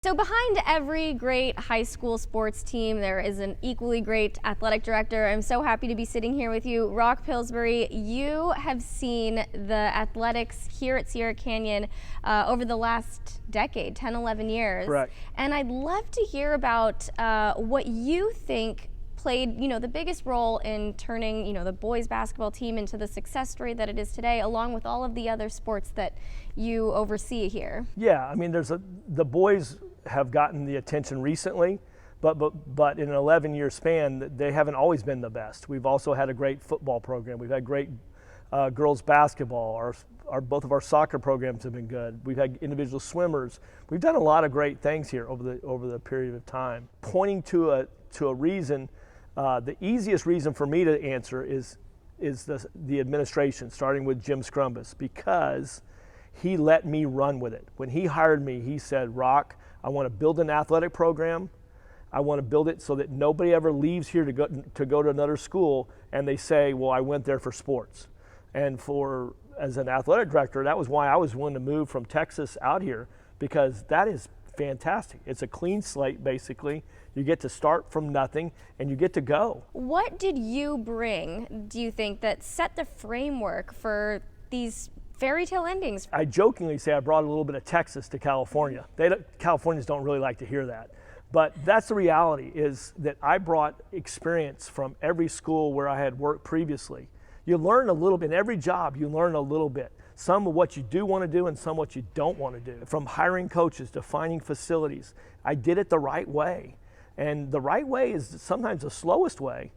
So behind every great high school sports team, there is an equally great athletic director. I'm so happy to be sitting here with you. Rock Pillsbury, you have seen the athletics here at Sierra Canyon over the last decade, 10, 11 years. Correct. And I'd love to hear about what you think played, the biggest role in turning, the boys basketball team into the success story that it is today, along with all of the other sports that you oversee here. Yeah, I mean, the boys have gotten the attention recently, but in an 11-year span, they haven't always been the best. We've also had a great football program. We've had great girls basketball. Both of our soccer programs have been good. We've had individual swimmers. We've done a lot of great things here over the period of time. Pointing to a reason, the easiest reason for me to answer is the administration, starting with Jim Scrumbus, because he let me run with it. When he hired me, he said, "Rock, I want to build an athletic program. I want to build it so that nobody ever leaves here to go to another school and they say, well, I went there for sports." And as an athletic director, that was why I was willing to move from Texas out here, because that is fantastic. It's a clean slate, basically. You get to start from nothing and you get to go. What did you bring, do you think, that set the framework for these fairy tale endings? I jokingly say I brought a little bit of Texas to California. Californians don't really like to hear that. But that's the reality, is that I brought experience from every school where I had worked previously. You learn a little bit. In every job, you learn a little bit. Some of what you do want to do and some what you don't want to do. From hiring coaches to finding facilities, I did it the right way. And the right way is sometimes the slowest way,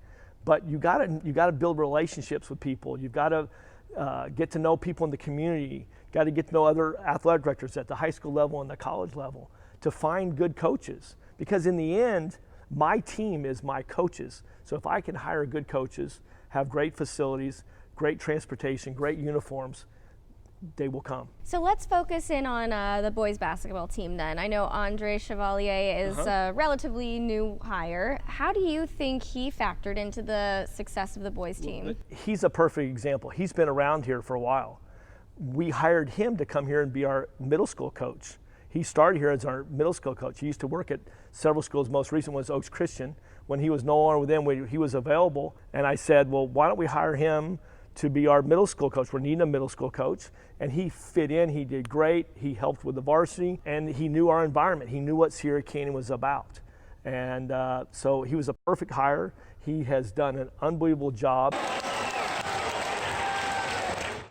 but you gotta build relationships with people. You've got to get to know people in the community, got to get to know other athletic directors at the high school level and the college level to find good coaches. Because in the end, my team is my coaches. So if I can hire good coaches, have great facilities, great transportation, great uniforms, they will come. So let's focus in on the boys basketball team then. I know Andre Chevalier is a relatively new hire. How do you think he factored into the success of the boys team? He's a perfect example. He's been around here for a while. We hired him to come here and be our middle school coach. He started here as our middle school coach. He used to work at several schools. Most recent was Oaks Christian. When he was no longer with them, he was available. And I said, well, why don't we hire him to be our middle school coach? We're needing a middle school coach. And he fit in, he did great. He helped with the varsity, and he knew our environment. He knew what Sierra Canyon was about. And so he was a perfect hire. He has done an unbelievable job.